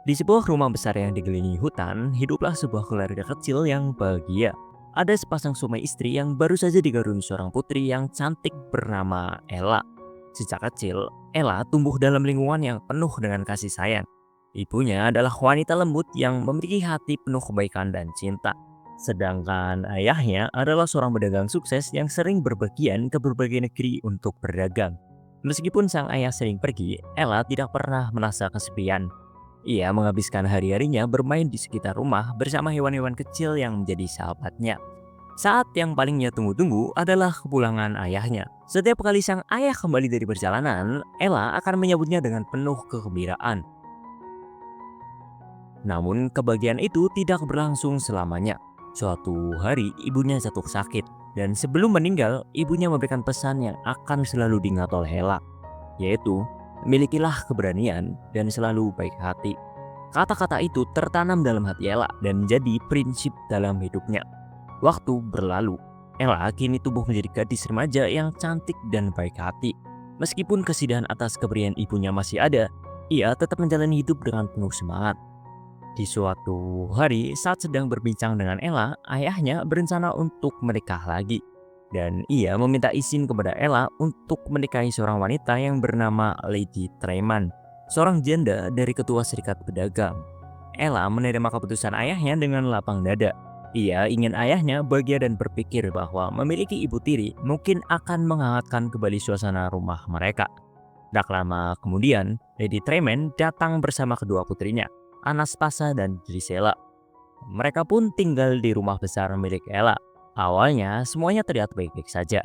Di sebuah rumah besar yang dikelilingi hutan, hiduplah sebuah keluarga kecil yang bahagia. Ada sepasang suami istri yang baru saja dikaruniai seorang putri yang cantik bernama Ella. Sejak kecil, Ella tumbuh dalam lingkungan yang penuh dengan kasih sayang. Ibunya adalah wanita lembut yang memiliki hati penuh kebaikan dan cinta. Sedangkan ayahnya adalah seorang pedagang sukses yang sering berpergian ke berbagai negeri untuk berdagang. Meskipun sang ayah sering pergi, Ella tidak pernah merasa kesepian. Ia menghabiskan hari-harinya bermain di sekitar rumah bersama hewan-hewan kecil yang menjadi sahabatnya. Saat yang paling ia tunggu-tunggu adalah kepulangan ayahnya. Setiap kali sang ayah kembali dari perjalanan, Ella akan menyambutnya dengan penuh kegembiraan. Namun kebahagiaan itu tidak berlangsung selamanya. Suatu hari ibunya jatuh sakit, dan sebelum meninggal, ibunya memberikan pesan yang akan selalu diingat oleh Ella, yaitu milikilah keberanian dan selalu baik hati. Kata-kata itu tertanam dalam hati Ella dan menjadi prinsip dalam hidupnya. Waktu berlalu, Ella kini tumbuh menjadi gadis remaja yang cantik dan baik hati. Meskipun kesedihan atas kepergian ibunya masih ada, ia tetap menjalani hidup dengan penuh semangat. Di suatu hari saat sedang berbincang dengan Ella, ayahnya berencana untuk menikah lagi. Dan ia meminta izin kepada Ella untuk menikahi seorang wanita yang bernama Lady Treyman, seorang janda dari ketua serikat pedagang. Ella menerima keputusan ayahnya dengan lapang dada. Ia ingin ayahnya bahagia dan berpikir bahwa memiliki ibu tiri mungkin akan menghangatkan kembali suasana rumah mereka. Tak lama kemudian, Lady Treyman datang bersama kedua putrinya, Anastasia dan Gisela. Mereka pun tinggal di rumah besar milik Ella. Awalnya semuanya terlihat baik-baik saja.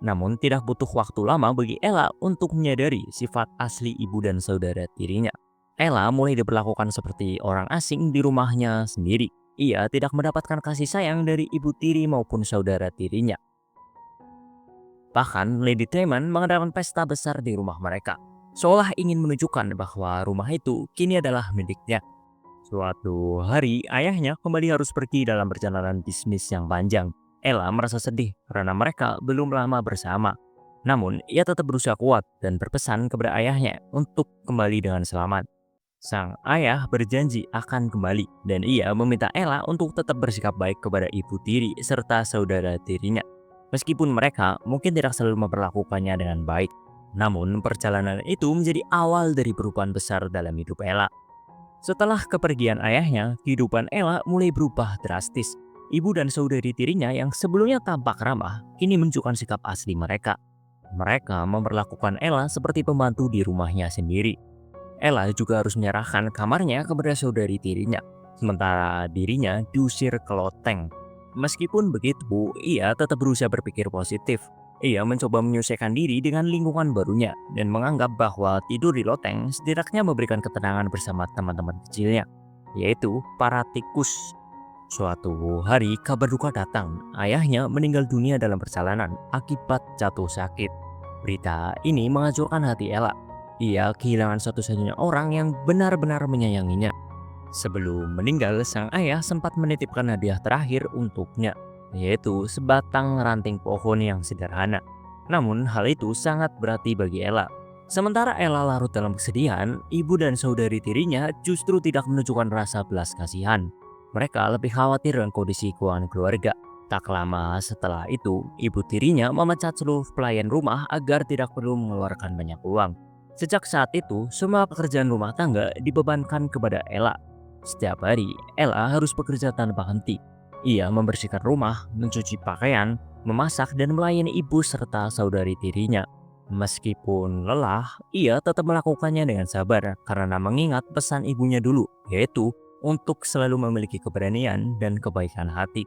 Namun tidak butuh waktu lama bagi Ella untuk menyadari sifat asli ibu dan saudara tirinya. Ella mulai diperlakukan seperti orang asing di rumahnya sendiri. Ia tidak mendapatkan kasih sayang dari ibu tiri maupun saudara tirinya. Bahkan Lady Treyman mengadakan pesta besar di rumah mereka, seolah ingin menunjukkan bahwa rumah itu kini adalah miliknya. Suatu hari, ayahnya kembali harus pergi dalam perjalanan bisnis yang panjang. Ella merasa sedih karena mereka belum lama bersama. Namun, ia tetap berusaha kuat dan berpesan kepada ayahnya untuk kembali dengan selamat. Sang ayah berjanji akan kembali dan ia meminta Ella untuk tetap bersikap baik kepada ibu tiri serta saudara tirinya. Meskipun mereka mungkin tidak selalu memperlakukannya dengan baik. Namun, perjalanan itu menjadi awal dari perubahan besar dalam hidup Ella. Setelah kepergian ayahnya, kehidupan Ella mulai berubah drastis. Ibu dan saudari tirinya yang sebelumnya tampak ramah, kini menunjukkan sikap asli mereka. Mereka memperlakukan Ella seperti pembantu di rumahnya sendiri. Ella juga harus menyerahkan kamarnya kepada saudari tirinya, sementara dirinya diusir ke loteng. Meskipun begitu, ia tetap berusaha berpikir positif. Ia mencoba menyesuaikan diri dengan lingkungan barunya dan menganggap bahwa tidur di loteng setidaknya memberikan ketenangan bersama teman-teman kecilnya, yaitu para tikus. Suatu hari kabar duka datang, ayahnya meninggal dunia dalam perjalanan akibat jatuh sakit. Berita ini menghancurkan hati Ella. Ia kehilangan satu-satunya orang yang benar-benar menyayanginya. Sebelum meninggal, sang ayah sempat menitipkan hadiah terakhir untuknya, yaitu sebatang ranting pohon yang sederhana. Namun hal itu sangat berarti bagi Ella. Sementara Ella larut dalam kesedihan, ibu dan saudari tirinya justru tidak menunjukkan rasa belas kasihan. Mereka lebih khawatir dengan kondisi keuangan keluarga. Tak lama setelah itu, ibu tirinya memecat seluruh pelayan rumah agar tidak perlu mengeluarkan banyak uang. Sejak saat itu, semua pekerjaan rumah tangga dibebankan kepada Ella. Setiap hari, Ella harus bekerja tanpa henti. Ia membersihkan rumah, mencuci pakaian, memasak, dan melayani ibu serta saudari tirinya. Meskipun lelah, ia tetap melakukannya dengan sabar karena mengingat pesan ibunya dulu, yaitu untuk selalu memiliki keberanian dan kebaikan hati.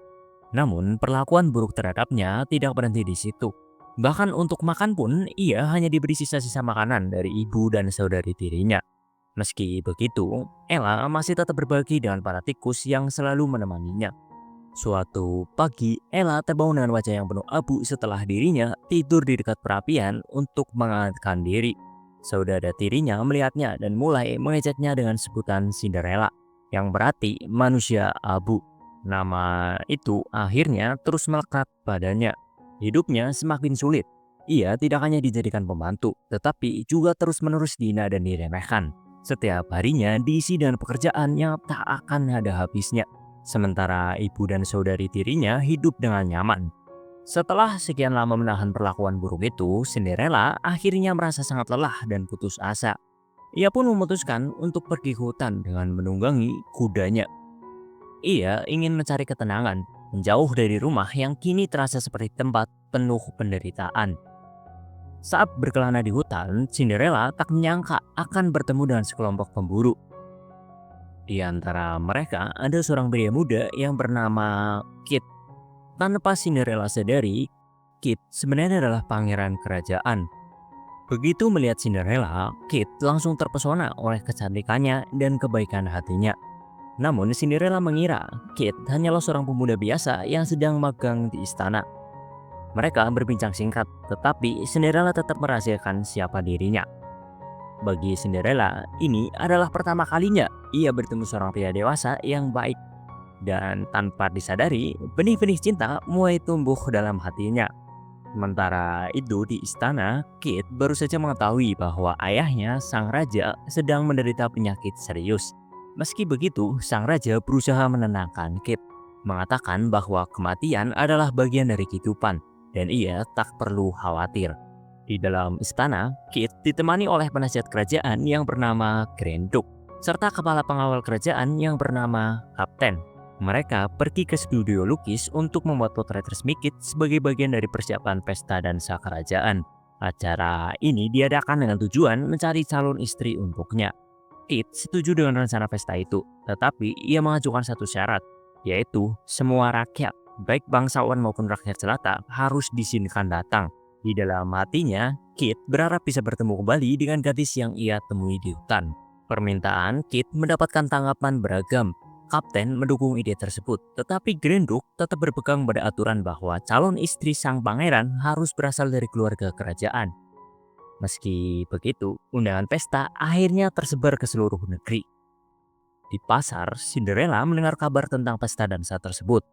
Namun, perlakuan buruk terhadapnya tidak berhenti di situ. Bahkan untuk makan pun, ia hanya diberi sisa-sisa makanan dari ibu dan saudari tirinya. Meski begitu, Ella masih tetap berbagi dengan para tikus yang selalu menemaninya. Suatu pagi, Ella terbangun dengan wajah yang penuh abu setelah dirinya tidur di dekat perapian untuk menghangatkan diri. Saudara tirinya melihatnya dan mulai mengejeknya dengan sebutan Cinderella, yang berarti manusia abu. Nama itu akhirnya terus melekat padanya. Hidupnya semakin sulit. Ia tidak hanya dijadikan pembantu, tetapi juga terus-menerus dihina dan diremehkan. Setiap harinya diisi dengan pekerjaan yang tak akan ada habisnya. Sementara ibu dan saudari tirinya hidup dengan nyaman. Setelah sekian lama menahan perlakuan buruk itu, Cinderella akhirnya merasa sangat lelah dan putus asa. Ia pun memutuskan untuk pergi ke hutan dengan menunggangi kudanya. Ia ingin mencari ketenangan, menjauh dari rumah yang kini terasa seperti tempat penuh penderitaan. Saat berkelana di hutan, Cinderella tak menyangka akan bertemu dengan sekelompok pemburu. Di antara mereka ada seorang pria muda yang bernama Kit. Tanpa Cinderella sadari, Kit sebenarnya adalah pangeran kerajaan. Begitu melihat Cinderella, Kit langsung terpesona oleh kecantikannya dan kebaikan hatinya. Namun Cinderella mengira Kit hanyalah seorang pemuda biasa yang sedang magang di istana. Mereka berbincang singkat, tetapi Cinderella tetap merahasiakan siapa dirinya. Bagi Cinderella, ini adalah pertama kalinya ia bertemu seorang pria dewasa yang baik. Dan tanpa disadari, benih-benih cinta mulai tumbuh dalam hatinya. Sementara itu di istana, Kit baru saja mengetahui bahwa ayahnya, sang raja, sedang menderita penyakit serius. Meski begitu, sang raja berusaha menenangkan Kit, mengatakan bahwa kematian adalah bagian dari kehidupan dan ia tak perlu khawatir. Di dalam istana, Kit ditemani oleh penasihat kerajaan yang bernama Grenduk, serta kepala pengawal kerajaan yang bernama Kapten. Mereka pergi ke studio lukis untuk membuat potret resmi Kit sebagai bagian dari persiapan pesta dansa kerajaan. Acara ini diadakan dengan tujuan mencari calon istri untuknya. Kit setuju dengan rencana pesta itu, tetapi ia mengajukan satu syarat, yaitu semua rakyat, baik bangsawan maupun rakyat jelata, harus diizinkan datang. Di dalam hatinya, Kit berharap bisa bertemu kembali dengan gadis yang ia temui di hutan. Permintaan Kit mendapatkan tanggapan beragam. Kapten mendukung ide tersebut, tetapi Grenduk tetap berpegang pada aturan bahwa calon istri sang pangeran harus berasal dari keluarga kerajaan. Meski begitu, undangan pesta akhirnya tersebar ke seluruh negeri. Di pasar, Cinderella mendengar kabar tentang pesta dansa tersebut.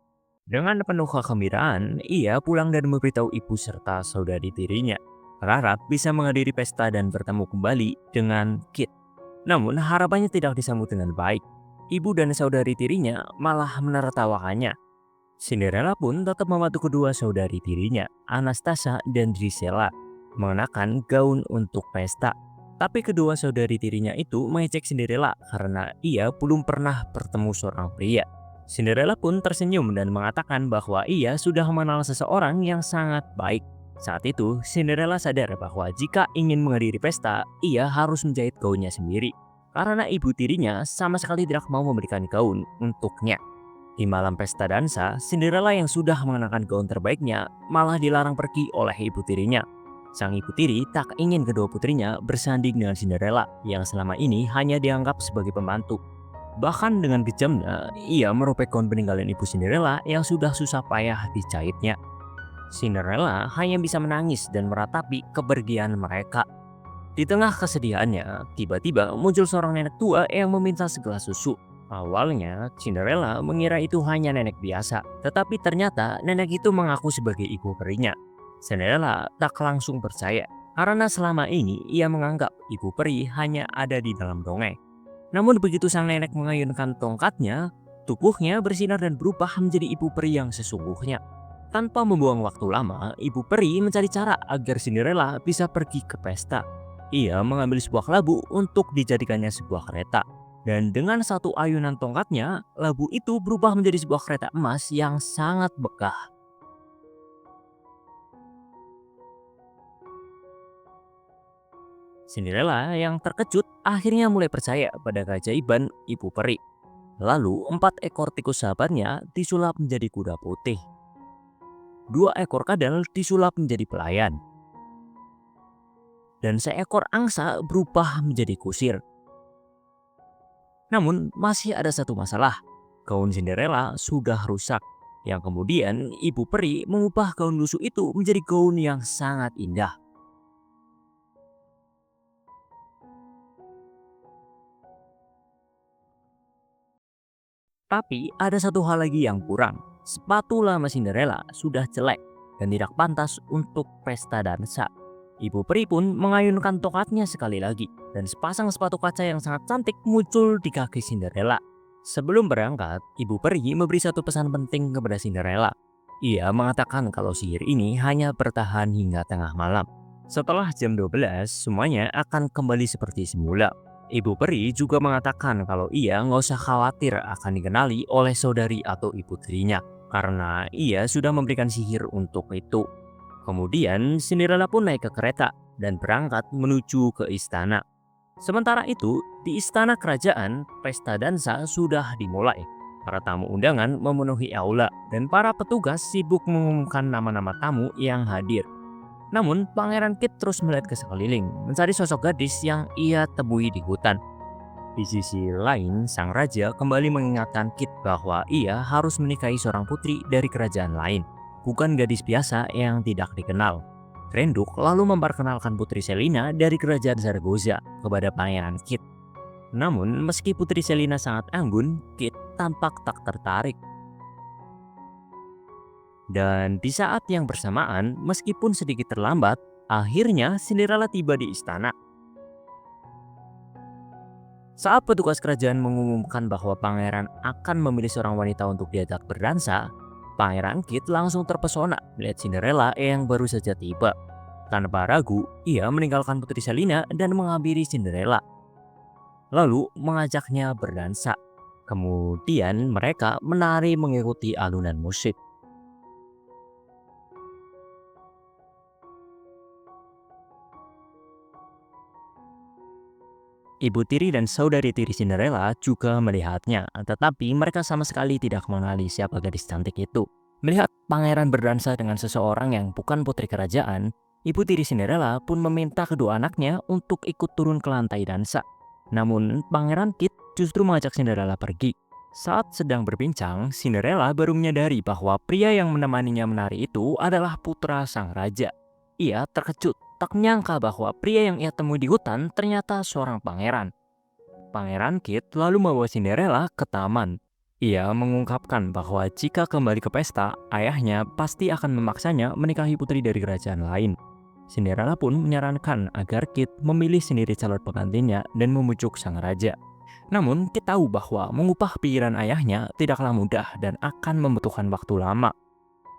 Dengan penuh kegembiraan, ia pulang dan memberitahu ibu serta saudari tirinya, berharap bisa menghadiri pesta dan bertemu kembali dengan Kit. Namun harapannya tidak disambut dengan baik. Ibu dan saudari tirinya malah menertawakannya. Cinderella pun tetap membantu kedua saudari tirinya, Anastasia dan Gisela, mengenakan gaun untuk pesta. Tapi kedua saudari tirinya itu mengejek Cinderella karena ia belum pernah bertemu seorang pria. Cinderella pun tersenyum dan mengatakan bahwa ia sudah mengenal seseorang yang sangat baik. Saat itu, Cinderella sadar bahwa jika ingin menghadiri pesta, ia harus menjahit gaunnya sendiri. Karena ibu tirinya sama sekali tidak mau memberikan gaun untuknya. Di malam pesta dansa, Cinderella yang sudah mengenakan gaun terbaiknya malah dilarang pergi oleh ibu tirinya. Sang ibu tiri tak ingin kedua putrinya bersanding dengan Cinderella yang selama ini hanya dianggap sebagai pembantu. Bahkan dengan kejamnya, ia merobek gaun peninggalan ibu Cinderella yang sudah susah payah dijahitnya. Cinderella hanya bisa menangis dan meratapi kepergian mereka. Di tengah kesedihannya, tiba-tiba muncul seorang nenek tua yang meminta segelas susu. Awalnya, Cinderella mengira itu hanya nenek biasa, tetapi ternyata nenek itu mengaku sebagai ibu perinya. Cinderella tak langsung percaya, karena selama ini ia menganggap ibu peri hanya ada di dalam dongeng. Namun begitu sang nenek mengayunkan tongkatnya, tubuhnya bersinar dan berubah menjadi ibu peri yang sesungguhnya. Tanpa membuang waktu lama, ibu peri mencari cara agar Cinderella bisa pergi ke pesta. Ia mengambil sebuah labu untuk dijadikannya sebuah kereta. Dan dengan satu ayunan tongkatnya, labu itu berubah menjadi sebuah kereta emas yang sangat megah. Cinderella yang terkejut akhirnya mulai percaya pada keajaiban ibu peri. Lalu 4 ekor tikus sahabatnya disulap menjadi kuda putih. 2 ekor kadal disulap menjadi pelayan. Dan seekor angsa berubah menjadi kusir. Namun masih ada satu masalah. Gaun Cinderella sudah rusak. Yang kemudian ibu peri mengubah gaun lusuh itu menjadi gaun yang sangat indah. Tapi ada satu hal lagi yang kurang. Sepatu lama Cinderella sudah jelek dan tidak pantas untuk pesta dansa. Ibu peri pun mengayunkan tongkatnya sekali lagi. dan sepasang sepatu kaca yang sangat cantik muncul di kaki Cinderella. Sebelum berangkat, Ibu Peri memberi satu pesan penting kepada Cinderella. Ia mengatakan kalau sihir ini hanya bertahan hingga tengah malam. Setelah jam 12, semuanya akan kembali seperti semula. Ibu Peri juga mengatakan kalau ia nggak usah khawatir akan dikenali oleh saudari atau ibu tirinya, karena ia sudah memberikan sihir untuk itu. Kemudian Cinderella pun naik ke kereta dan berangkat menuju ke istana. Sementara itu, di istana kerajaan, pesta dansa sudah dimulai. Para tamu undangan memenuhi aula dan para petugas sibuk mengumumkan nama-nama tamu yang hadir. Namun, Pangeran Kit terus melihat ke sekeliling, mencari sosok gadis yang ia temui di hutan. Di sisi lain, sang raja kembali mengingatkan Kit bahwa ia harus menikahi seorang putri dari kerajaan lain, bukan gadis biasa yang tidak dikenal. Grenduk lalu memperkenalkan Putri Selina dari kerajaan Zaragoza kepada Pangeran Kit. Namun, meski Putri Selina sangat anggun, Kit tampak tak tertarik. Dan di saat yang bersamaan, meskipun sedikit terlambat, akhirnya Cinderella tiba di istana. Saat petugas kerajaan mengumumkan bahwa pangeran akan memilih seorang wanita untuk diajak berdansa, Pangeran Kit langsung terpesona melihat Cinderella yang baru saja tiba. Tanpa ragu, ia meninggalkan Putri Selina dan menghampiri Cinderella, lalu mengajaknya berdansa. Kemudian mereka menari mengikuti alunan musik. Ibu tiri dan saudari tiri Cinderella juga melihatnya, tetapi mereka sama sekali tidak mengenali siapa gadis cantik itu. Melihat pangeran berdansa dengan seseorang yang bukan putri kerajaan, ibu tiri Cinderella pun meminta kedua anaknya untuk ikut turun ke lantai dansa. Namun, Pangeran Kit justru mengajak Cinderella pergi. Saat sedang berbincang, Cinderella baru menyadari bahwa pria yang menemaninya menari itu adalah putra sang raja. Ia terkejut, tak menyangka bahwa pria yang ia temui di hutan ternyata seorang pangeran. Pangeran Kit lalu membawa Cinderella ke taman. Ia mengungkapkan bahwa jika kembali ke pesta, ayahnya pasti akan memaksanya menikahi putri dari kerajaan lain. Cinderella pun menyarankan agar Kit memilih sendiri calon pengantinnya dan membujuk sang raja. Namun, Kit tahu bahwa mengubah pikiran ayahnya tidaklah mudah dan akan membutuhkan waktu lama.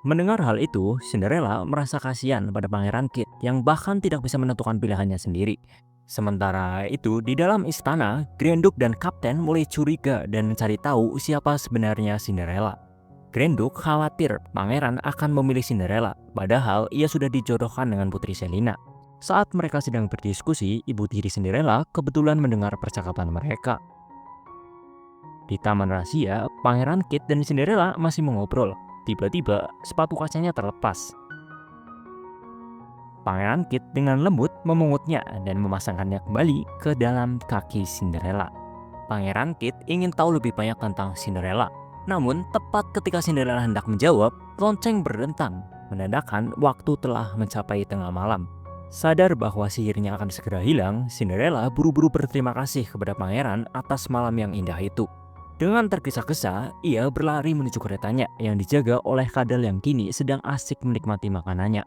Mendengar hal itu, Cinderella merasa kasihan pada Pangeran Kit yang bahkan tidak bisa menentukan pilihannya sendiri. Sementara itu, di dalam istana, Grenduk dan Kapten mulai curiga dan mencari tahu siapa sebenarnya Cinderella. Grenduk khawatir pangeran akan memilih Cinderella, padahal ia sudah dijodohkan dengan Putri Selina. Saat mereka sedang berdiskusi, ibu tiri Cinderella kebetulan mendengar percakapan mereka. Di taman rahasia, Pangeran Kit dan Cinderella masih mengobrol. Tiba-tiba, sepatu kacanya terlepas. Pangeran Kit dengan lembut memungutnya dan memasangkannya kembali ke dalam kaki Cinderella. Pangeran Kit ingin tahu lebih banyak tentang Cinderella. Namun, tepat ketika Cinderella hendak menjawab, lonceng berdentang. Menandakan waktu telah mencapai tengah malam. Sadar bahwa sihirnya akan segera hilang, Cinderella buru-buru berterima kasih kepada pangeran atas malam yang indah itu. Dengan tergesa-gesa, ia berlari menuju keretanya yang dijaga oleh kadal yang kini sedang asik menikmati makanannya.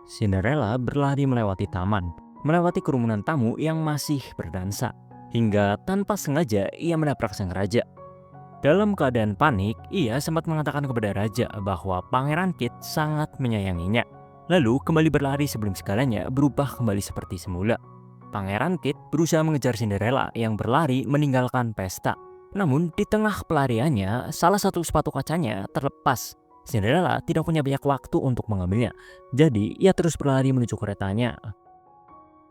Cinderella berlari melewati taman, melewati kerumunan tamu yang masih berdansa, hingga tanpa sengaja ia menabrak sang raja. Dalam keadaan panik, ia sempat mengatakan kepada raja bahwa Pangeran Kit sangat menyayanginya. Lalu kembali berlari sebelum segalanya berubah kembali seperti semula. Pangeran Kit berusaha mengejar Cinderella yang berlari meninggalkan pesta. Namun di tengah pelariannya, salah satu sepatu kacanya terlepas. Cinderella tidak punya banyak waktu untuk mengambilnya, jadi ia terus berlari menuju keretanya.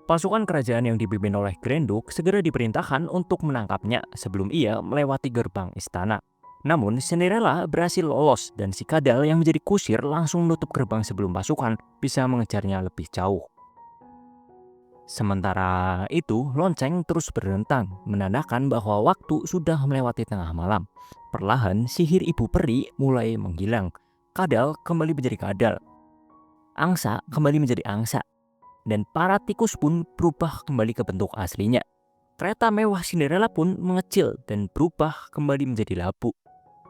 Pasukan kerajaan yang dipimpin oleh Grenduk segera diperintahkan untuk menangkapnya sebelum ia melewati gerbang istana. Namun, Cinderella berhasil lolos dan si kadal yang menjadi kusir langsung menutup gerbang sebelum pasukan bisa mengejarnya lebih jauh. Sementara itu, lonceng terus berdentang, menandakan bahwa waktu sudah melewati tengah malam. Perlahan, sihir ibu peri mulai menghilang. Kadal kembali menjadi kadal. Angsa kembali menjadi angsa. Dan para tikus pun berubah kembali ke bentuk aslinya. Kereta mewah Cinderella pun mengecil dan berubah kembali menjadi labu.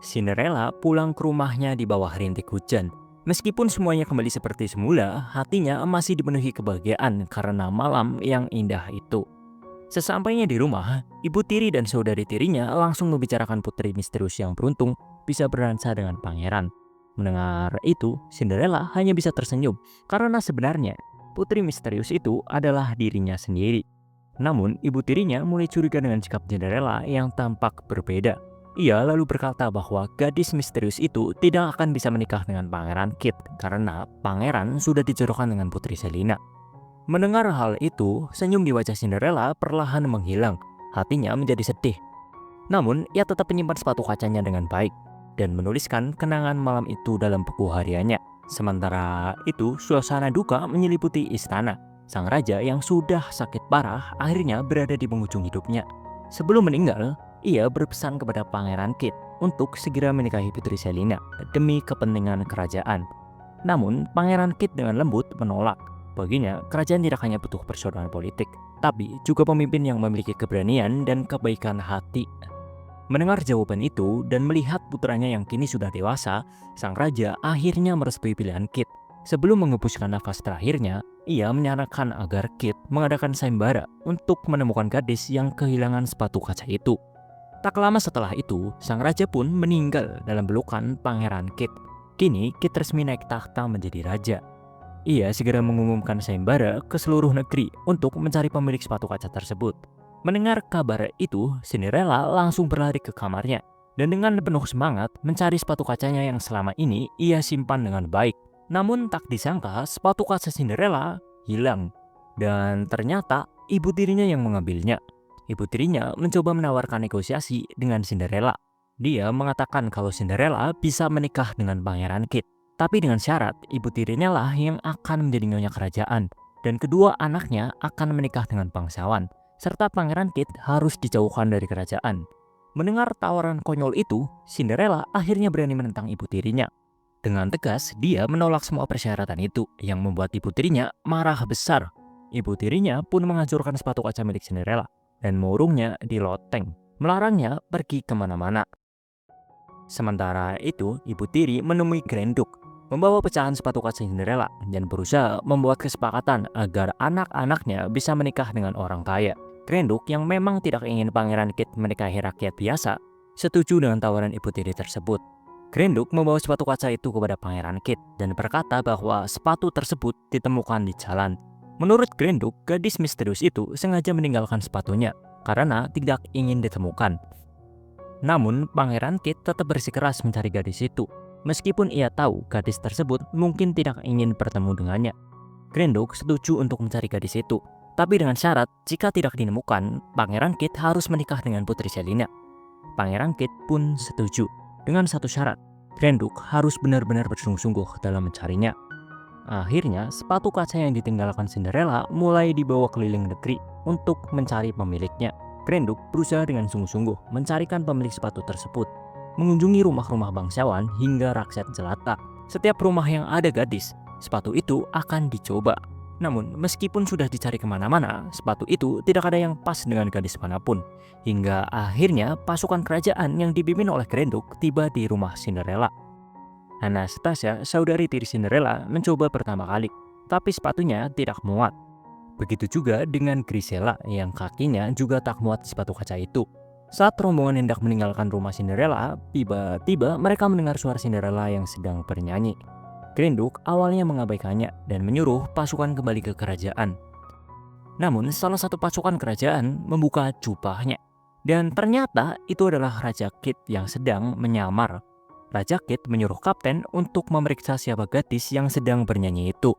Cinderella pulang ke rumahnya di bawah rintik hujan. Meskipun semuanya kembali seperti semula, hatinya masih dipenuhi kebahagiaan karena malam yang indah itu. Sesampainya di rumah, ibu tiri dan saudari tirinya langsung membicarakan putri misterius yang beruntung bisa berdansa dengan pangeran. Mendengar itu, Cinderella hanya bisa tersenyum karena sebenarnya putri misterius itu adalah dirinya sendiri. Namun, ibu tirinya mulai curiga dengan sikap Cinderella yang tampak berbeda. Ia lalu berkata bahwa gadis misterius itu tidak akan bisa menikah dengan Pangeran Kit karena pangeran sudah dijodohkan dengan Putri Selina. Mendengar hal itu, senyum di wajah Cinderella perlahan menghilang. Hatinya menjadi sedih. Namun, ia tetap menyimpan sepatu kacanya dengan baik dan menuliskan kenangan malam itu dalam buku hariannya. Sementara itu, suasana duka menyeliputi istana. Sang raja yang sudah sakit parah akhirnya berada di penghujung hidupnya. Sebelum meninggal, ia berpesan kepada Pangeran Kit untuk segera menikahi Putri Selina demi kepentingan kerajaan. Namun, Pangeran Kit dengan lembut menolak. Baginya, kerajaan tidak hanya butuh persaudaraan politik, tapi juga pemimpin yang memiliki keberanian dan kebaikan hati. Mendengar jawaban itu dan melihat putranya yang kini sudah dewasa, sang raja akhirnya merestui pilihan Kit. Sebelum mengembuskan nafas terakhirnya, ia menyarankan agar Kit mengadakan sayembara untuk menemukan gadis yang kehilangan sepatu kaca itu. Tak lama setelah itu, sang raja pun meninggal dalam pelukan Pangeran Kit. Kini, Kit resmi naik tahta menjadi raja. Ia segera mengumumkan sayembara ke seluruh negeri untuk mencari pemilik sepatu kaca tersebut. Mendengar kabar itu, Cinderella langsung berlari ke kamarnya dan dengan penuh semangat mencari sepatu kacanya yang selama ini ia simpan dengan baik. Namun tak disangka sepatu kaca Cinderella hilang dan ternyata ibu tirinya yang mengambilnya. Ibu tirinya mencoba menawarkan negosiasi dengan Cinderella. Dia mengatakan kalau Cinderella bisa menikah dengan Pangeran Kit, tapi dengan syarat ibu tirinya lah yang akan menjadi nyonya kerajaan dan kedua anaknya akan menikah dengan bangsawan, serta Pangeran Kit harus dijauhkan dari kerajaan. Mendengar tawaran konyol itu, Cinderella akhirnya berani menentang ibu tirinya. Dengan tegas, dia menolak semua persyaratan itu yang membuat ibu tirinya marah besar. Ibu tirinya pun menghancurkan sepatu kaca milik Cinderella dan mengurungnya di loteng, melarangnya pergi kemana-mana. Sementara itu, ibu tiri menemui Grenduk, membawa pecahan sepatu kaca Cinderella dan berusaha membuat kesepakatan agar anak-anaknya bisa menikah dengan orang kaya. Grenduk yang memang tidak ingin Pangeran Kit menikahi rakyat biasa, setuju dengan tawaran ibu tiri tersebut. Grenduk membawa sepatu kaca itu kepada Pangeran Kit dan berkata bahwa sepatu tersebut ditemukan di jalan. Menurut Grenduk, gadis misterius itu sengaja meninggalkan sepatunya karena tidak ingin ditemukan. Namun, Pangeran Kit tetap bersikeras mencari gadis itu, meskipun ia tahu gadis tersebut mungkin tidak ingin bertemu dengannya. Grenduk setuju untuk mencari gadis itu, tapi dengan syarat jika tidak ditemukan, Pangeran Kit harus menikah dengan Putri Selina. Pangeran Kit pun setuju. Dengan satu syarat, Grenduk harus benar-benar bersungguh-sungguh dalam mencarinya. Akhirnya, sepatu kaca yang ditinggalkan Cinderella mulai dibawa keliling negeri untuk mencari pemiliknya. Grenduk berusaha dengan sungguh-sungguh mencarikan pemilik sepatu tersebut, mengunjungi rumah-rumah bangsawan hingga rakyat jelata. Setiap rumah yang ada gadis, sepatu itu akan dicoba. Namun, meskipun sudah dicari kemana-mana, sepatu itu tidak ada yang pas dengan gadis manapun. Hingga akhirnya pasukan kerajaan yang dipimpin oleh Grenduk tiba di rumah Cinderella. Anastasia, saudari tiri Cinderella, mencoba pertama kali, tapi sepatunya tidak muat. Begitu juga dengan Grisella yang kakinya juga tak muat di sepatu kaca itu. Saat rombongan hendak meninggalkan rumah Cinderella, tiba-tiba mereka mendengar suara Cinderella yang sedang bernyanyi. Grenduk awalnya mengabaikannya dan menyuruh pasukan kembali ke kerajaan. Namun salah satu pasukan kerajaan membuka jubahnya dan ternyata itu adalah Raja Kit yang sedang menyamar. Raja Kit menyuruh kapten untuk memeriksa siapa gadis yang sedang bernyanyi itu.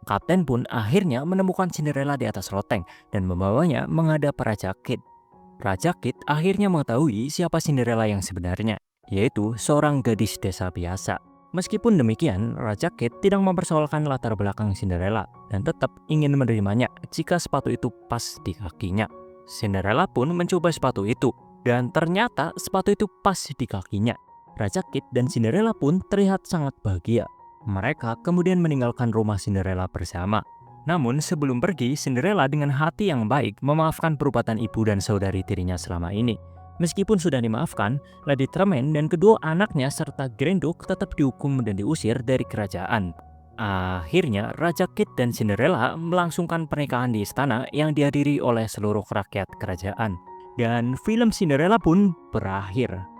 Kapten pun akhirnya menemukan Cinderella di atas loteng dan membawanya menghadap Raja Kit. Raja Kit akhirnya mengetahui siapa Cinderella yang sebenarnya, yaitu seorang gadis desa biasa. Meskipun demikian, Raja Kit tidak mempersoalkan latar belakang Cinderella dan tetap ingin menerimanya jika sepatu itu pas di kakinya. Cinderella pun mencoba sepatu itu dan ternyata sepatu itu pas di kakinya. Raja Kit dan Cinderella pun terlihat sangat bahagia. Mereka kemudian meninggalkan rumah Cinderella bersama. Namun sebelum pergi, Cinderella dengan hati yang baik memaafkan perbuatan ibu dan saudari tirinya selama ini. Meskipun sudah dimaafkan, Lady Tremaine dan kedua anaknya serta Grenduk tetap dihukum dan diusir dari kerajaan. Akhirnya, Raja Kit dan Cinderella melangsungkan pernikahan di istana yang dihadiri oleh seluruh rakyat kerajaan. Dan film Cinderella pun berakhir.